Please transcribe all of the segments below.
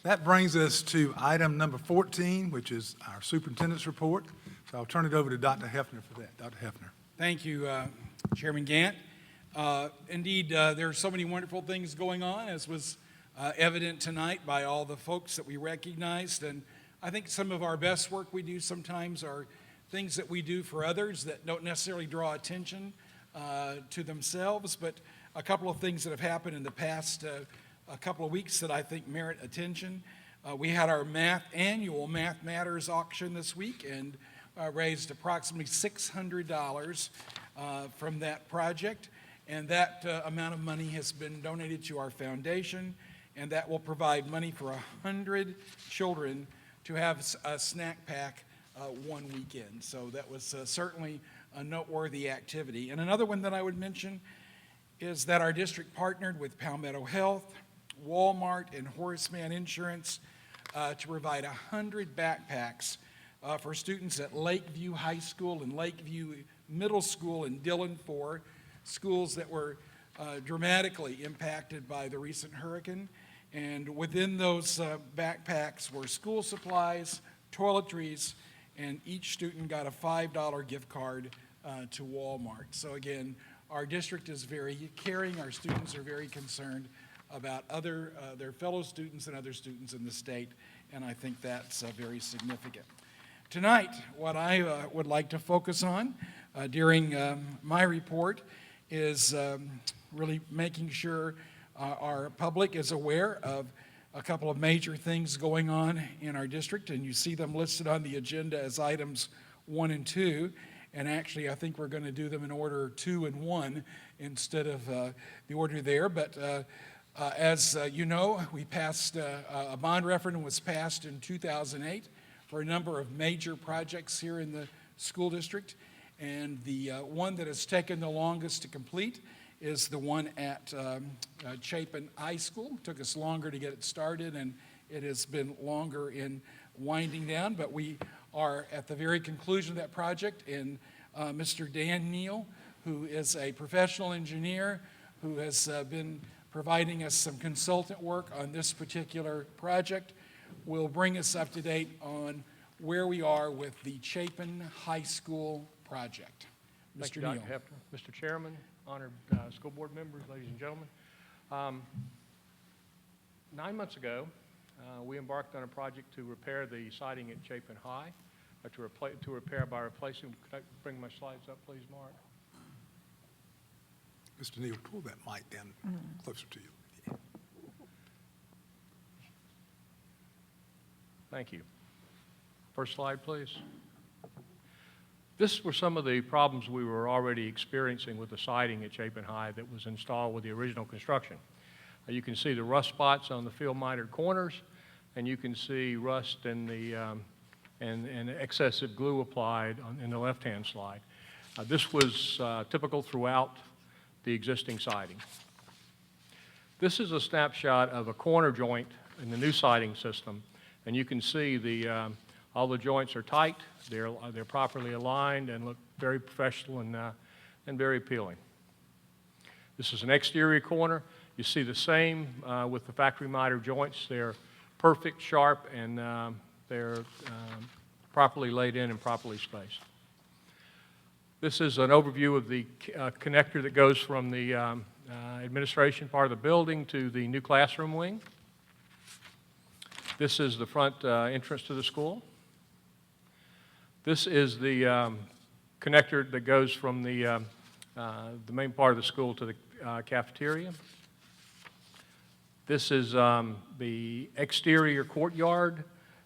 That brings us to item number 14, which is our superintendent's report. So I'll turn it over to Dr. Hefner for that. Dr. Hefner. Thank you, Chairman Gant. Indeed, there are so many wonderful things going on, as was evident tonight by all the folks that we recognized. And I think some of our best work we do sometimes are things that we do for others that don't necessarily draw attention to themselves, but a couple of things that have happened in the past a couple of weeks that I think merit attention. We had our annual Math Matters auction this week and raised approximately $600 from that project, and that amount of money has been donated to our foundation, and that will provide money for 100 children to have a snack pack one weekend. So that was certainly a noteworthy activity. And another one that I would mention is that our district partnered with Palmetto Health, Walmart, and Horace Mann Insurance to provide 100 backpacks for students at Lakeview High School and Lakeview Middle School in Dillon, 4 schools that were dramatically impacted by the recent hurricane. And within those backpacks were school supplies, toiletries, and each student got a $5 gift card to Walmart. So again, our district is very caring. Our students are very concerned about their fellow students and other students in the state, and I think that's very significant. Tonight, what I would like to focus on during my report is really making sure our public is aware of a couple of major things going on in our district, and you see them listed on the agenda as items 1 and 2. And actually, I think we're going to do them in order 2 and 1 instead of the order there. But as you know, we passed a bond referendum was passed in 2008 for a number of major projects here in the school district. And the one that has taken the longest to complete is the one at Chapin High School. It took us longer to get it started, and it has been longer in winding down. But we are at the very conclusion of that project, and Mr. Dan Neal, who is a professional engineer who has been providing us some consultant work on this particular project, will bring us up to date on where we are with the Chapin High School project. Thank you, Dr. Hefner. Mr. Chairman, honored school board members, ladies and gentlemen. 9 months ago, we embarked on a project to repair the siding at Chapin High, to repair by replacing. Could I bring my slides up, please, Mark? Mr. Neal, pull that mic down closer to you. Thank you. First slide, please. This were some of the problems we were already experiencing with the siding at Chapin High that was installed with the original construction. You can see the rust spots on the field mitered corners, and you can see rust in the and excessive glue applied in the left-hand slide. This was typical throughout the existing siding. This is a snapshot of a corner joint in the new siding system, and you can see all the joints are tight. They're properly aligned and look very professional and very appealing. This is an exterior corner. You see the same with the factory miter joints. They're perfect, sharp, and they're properly laid in and properly spaced. This is an overview of the connector that goes from the administration part of the building to the new classroom wing. This is the front entrance to the school. This is the connector that goes from the main part of the school to the cafeteria. This is the exterior courtyard.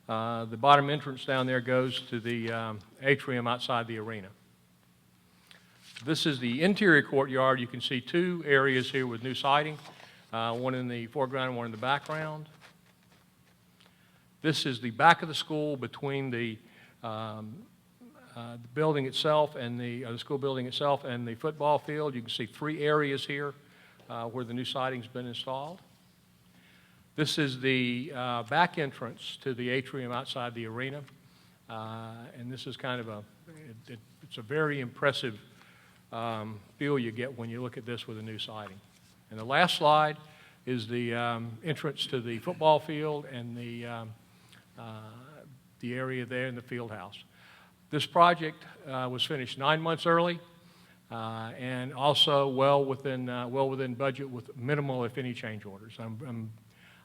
The bottom entrance down there goes to the atrium outside the arena. This is the interior courtyard. You can see 2 areas here with new siding, one in the foreground and one in the background. This is the back of the school between the building itself and the school building itself and the football field. You can see 3 areas here where the new siding's been installed. This is the back entrance to the atrium outside the arena, and this is kind of it's a very impressive feel you get when you look at this with a new siding. And the last slide is the entrance to the football field and the area there in the field house. This project was finished 9 months early and also well within budget with minimal, if any, change orders.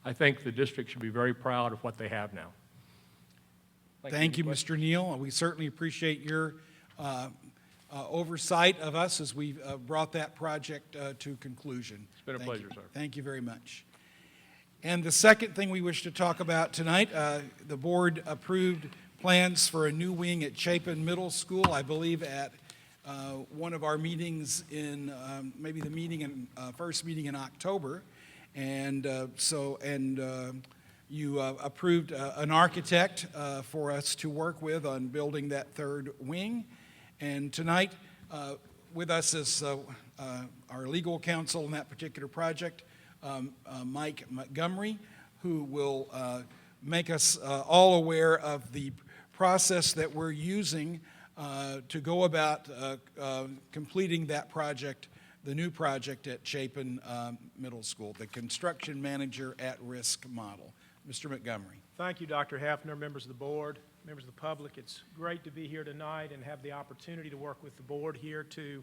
I think the district should be very proud of what they have now. Thank you, Mr. Neal. We certainly appreciate your oversight of us as we brought that project to conclusion. It's been a pleasure, sir. Thank you very much. And the second thing we wish to talk about tonight, the board approved plans for a new wing at Chapin Middle School, I believe at one of our meetings in, maybe the first meeting in October. And you approved an architect for us to work with on building that third wing. And tonight, with us is our legal counsel in that particular project, Mike Montgomery, who will make us all aware of the process that we're using to go about completing that project, the new project at Chapin Middle School, the construction manager at risk model. Mr. Montgomery. Thank you, Dr. Hafner, members of the board, members of the public. It's great to be here tonight and have the opportunity to work with the board here to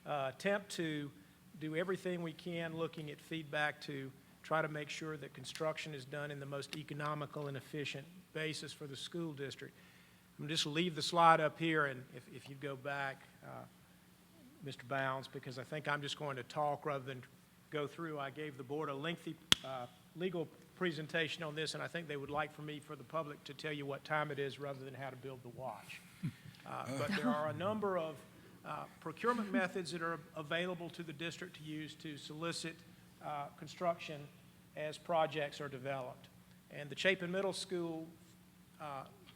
attempt to do everything we can, looking at feedback to try to make sure that construction is done in the most economical and efficient basis for the school district. I'm just leave the slide up here, and if you go back, Mr. Bounds, because I think I'm just going to talk rather than go through. I gave the board a lengthy legal presentation on this, and I think they would like for the public to tell you what time it is rather than how to build the watch. But there are a number of procurement methods that are available to the district to use to solicit construction as projects are developed. And the Chapin Middle School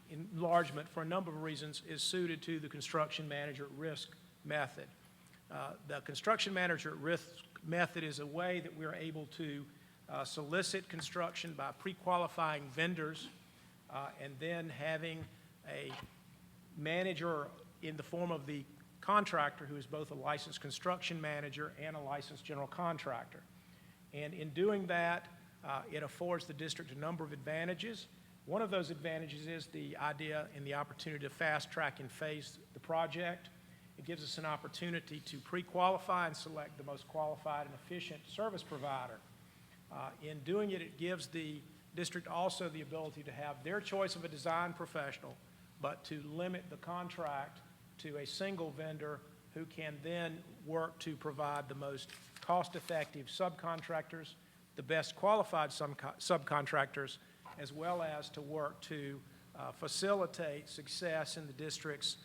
enlargement, for a number of reasons, is suited to the construction manager at risk method. The construction manager at risk method is a way that we're able to solicit construction by pre-qualifying vendors and then having a manager in the form of the contractor who is both a licensed construction manager and a licensed general contractor. And in doing that, it affords the district a number of advantages. One of those advantages is the idea and the opportunity to fast track and phase the project. It gives us an opportunity to pre-qualify and select the most qualified and efficient service provider. In doing it, it gives the district also the ability to have their choice of a design professional, but to limit the contract to a single vendor who can then work to provide the most cost-effective subcontractors, the best qualified subcontractors, as well as to work to facilitate success in the district's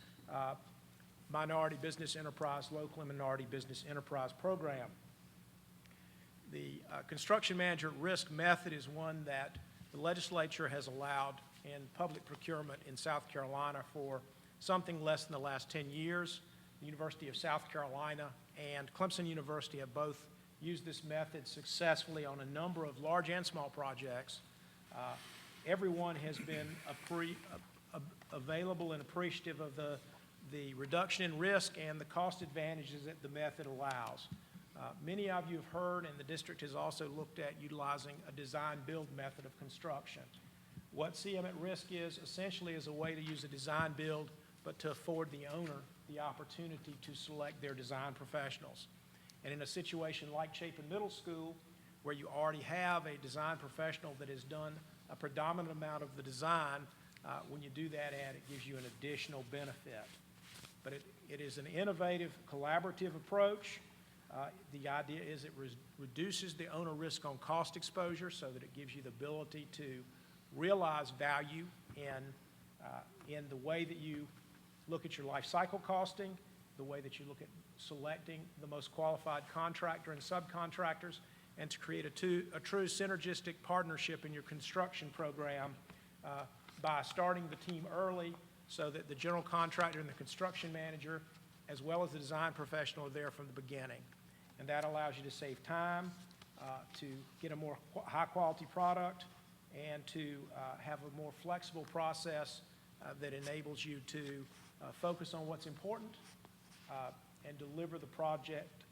minority business enterprise, local and minority business enterprise program. The construction manager at risk method is one that the legislature has allowed in public procurement in South Carolina for something less than the last 10 years. The University of South Carolina and Clemson University have both used this method successfully on a number of large and small projects. Everyone has been available and appreciative of the reduction in risk and the cost advantages that the method allows. Many of you have heard, and the district has also looked at utilizing a design-build method of construction. What CM at risk is essentially is a way to use a design-build, but to afford the owner the opportunity to select their design professionals. And in a situation like Chapin Middle School, where you already have a design professional that has done a predominant amount of the design, when you do that it gives you an additional benefit. But it is an innovative, collaborative approach. The idea is it reduces the owner risk on cost exposure so that it gives you the ability to realize value in the way that you look at your life cycle costing, the way that you look at selecting the most qualified contractor and subcontractors, and to create a true synergistic partnership in your construction program by starting the team early so that the general contractor and the construction manager, as well as the design professional, are there from the beginning. And that allows you to save time, to get a more high-quality product, and to have a more flexible process that enables you to focus on what's important and deliver the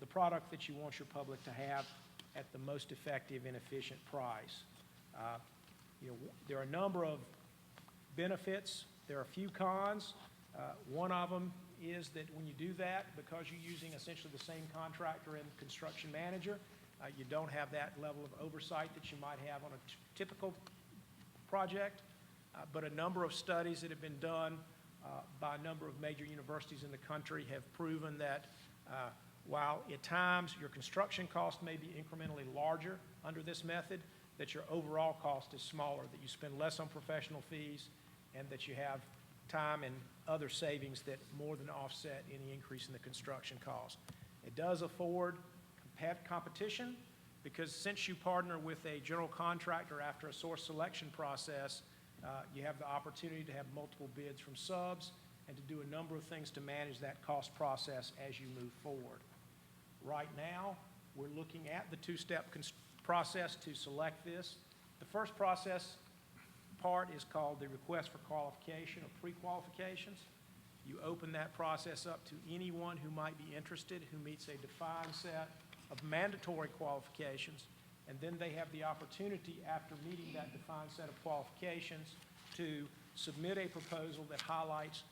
product that you want your public to have at the most effective and efficient price. There are a number of benefits. There are a few cons. One of them is that when you do that, because you're using essentially the same contractor and construction manager, you don't have that level of oversight that you might have on a typical project. But a number of studies that have been done by a number of major universities in the country have proven that while at times your construction cost may be incrementally larger under this method, that your overall cost is smaller, that you spend less on professional fees, and that you have time and other savings that more than offset any increase in the construction cost. It does afford competition, because since you partner with a general contractor after a source selection process, you have the opportunity to have multiple bids from subs and to do a number of things to manage that cost process as you move forward. Right now, we're looking at the two-step process to select this. The first process part is called the request for qualification or pre-qualifications. You open that process up to anyone who might be interested, who meets a defined set of mandatory qualifications, and then they have the opportunity, after meeting that defined set of qualifications, to submit a proposal that highlights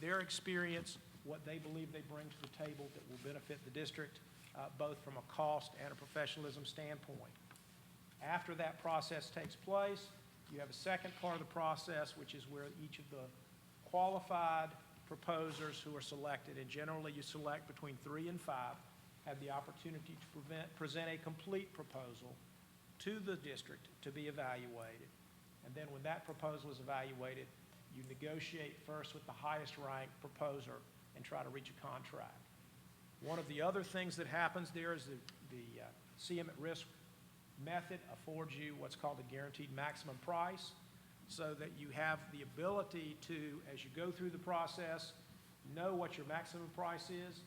their experience, what they believe they bring to the table that will benefit the district, both from a cost and a professionalism standpoint. After that process takes place, you have a second part of the process, which is where each of the qualified proposers who are selected, and generally you select between 3 and 5, have the opportunity to present a complete proposal to the district to be evaluated. And then when that proposal is evaluated, you negotiate first with the highest ranked proposer and try to reach a contract. One of the other things that happens there is the CM at risk method affords you what's called a guaranteed maximum price, so that you have the ability to, as you go through the process, know what your maximum price is,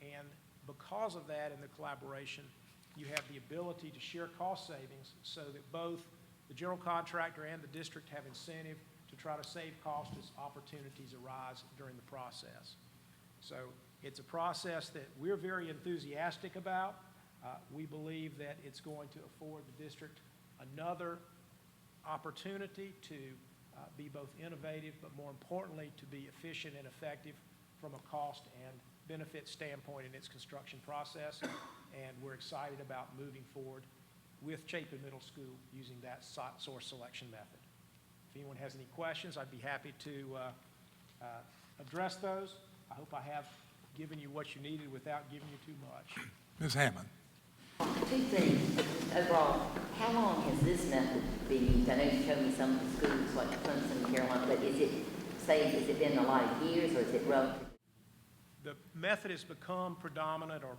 and because of that in the collaboration, you have the ability to share cost savings so that both the general contractor and the district have incentive to try to save costs as opportunities arise during the process. So it's a process that we're very enthusiastic about. We believe that it's going to afford the district another opportunity to be both innovative, but more importantly, to be efficient and effective from a cost and benefit standpoint in its construction process. And we're excited about moving forward with Chapin Middle School using that source selection method. If anyone has any questions, I'd be happy to address those. I hope I have given you what you needed without giving you too much. Ms. Hammond. Two things. Overall, how long has this method been used? I know you told me some of the schools like Clemson and Carolina, but has it been a lot of years, or is it relative? The method has become predominant, or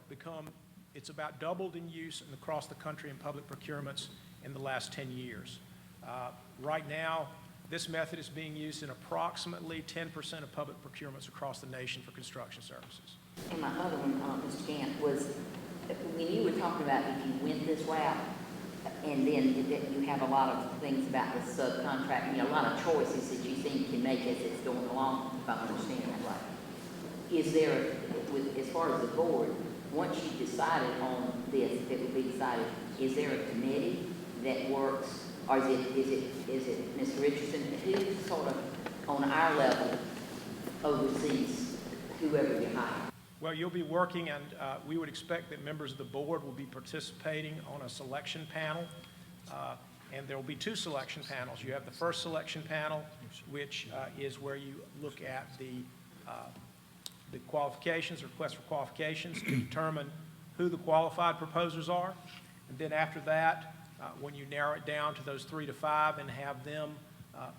it's about doubled in use across the country in public procurements in the last 10 years. Right now, this method is being used in approximately 10% of public procurements across the nation for construction services. And my other one, Mr. Gant, was when you were talking about if you went this route, and then you have a lot of things about the subcontracting, a lot of choices that you think you can make as it's going along, if I understand that right. Is there, as far as the board, once you decided on this, if it would be decided, is there a committee that works, or is it Mr. Richardson, who sort of on our level oversees whoever you hire? Well, you'll be working, and we would expect that members of the board will be participating on a selection panel, and there will be 2 selection panels. You have the first selection panel, which is where you look at the qualifications, request for qualifications, to determine who the qualified proposers are. And then after that, when you narrow it down to those 3 to 5 and have them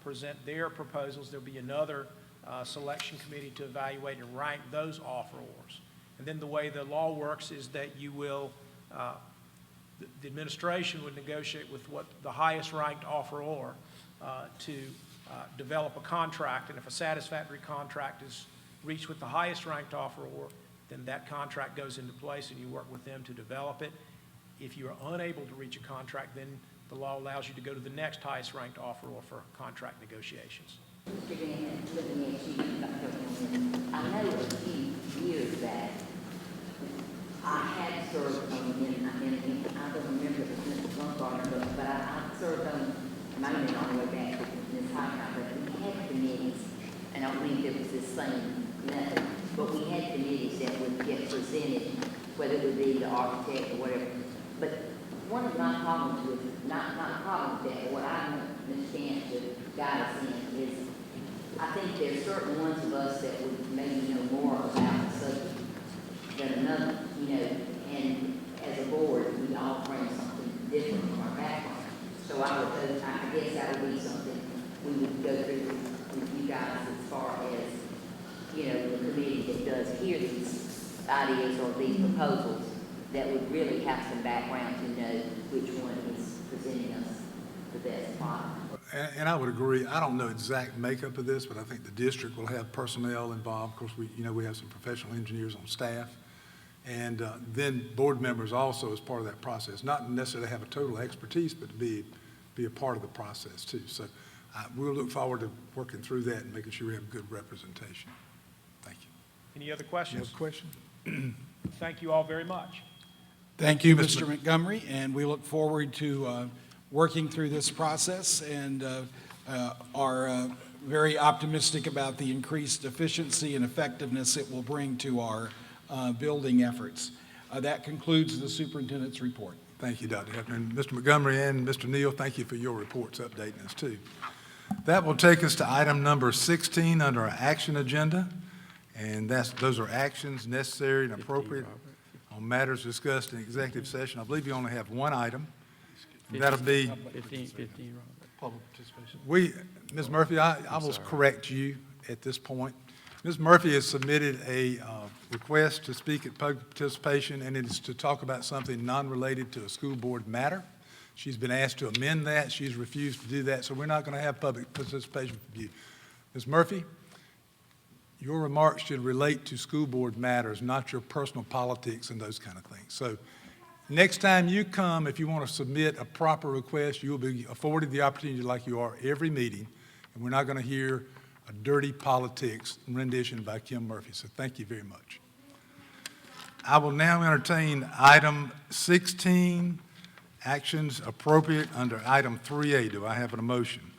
present their proposals, there'll be another selection committee to evaluate and rank those offerors. And then the way the law works is that you will, the administration would negotiate with what the highest ranked offeror to develop a contract. And if a satisfactory contract is reached with the highest ranked offeror, then that contract goes into place and you work with them to develop it. If you are unable to reach a contract, then the law allows you to go to the next highest ranked offeror for contract negotiations. Mr. Grant, looking at you, I know a few years back, I had served on, I don't remember if Mr. Bumgarner, but I served on, mainly on the way back to Ms. Hightower, but we had committees, and I don't think it was the same method, but we had committees that would get presented, whether it would be the architect or whatever. But one of my problems with, not a problem with that, but what I want Ms. Gant to guide us in is, I think there's certain ones of us that would maybe know more about the subject than another, and as a board, we all bring something different from our background. So I guess that would be something we would go through with you guys as far as, the committee that does hear these ideas or these proposals that would really have some background to know which one is presenting us the best product. And I would agree. I don't know exact makeup of this, but I think the district will have personnel involved. Of course, we have some professional engineers on staff. And then board members also as part of that process, not necessarily have a total expertise, but to be a part of the process too. So we'll look forward to working through that and making sure we have good representation. Thank you. Any other You questions? have a question? Thank you all very much. Thank you, Mr. Montgomery, and we look forward to working through this process and are very optimistic about the increased efficiency and effectiveness it will bring to our building efforts. That concludes the superintendent's report. Thank you, Dr. Hefner. And Mr. Montgomery and Mr. Neal, thank you for your reports updating us too. That will take us to item number 16 under our action agenda. And those are actions necessary and appropriate on matters discussed in executive session. I believe you only have one item. And that'll be 15, Robert. public participation. Ms. Murphy, I will correct you at this point. Ms. Murphy has submitted a request to speak at public participation, and it is to talk about something non-related to a school board matter. She's been asked to amend that. She's refused to do that, so we're not going to have public participation from you. Ms. Murphy, your remarks should relate to school board matters, not your personal politics and those kind of things. So next time you come, if you want to submit a proper request, you will be afforded the opportunity like you are every meeting, and we're not going to hear a dirty politics rendition by Kim Murphy. So thank you very much. I will now entertain item 16, actions appropriate under item 3A. Do I have a motion?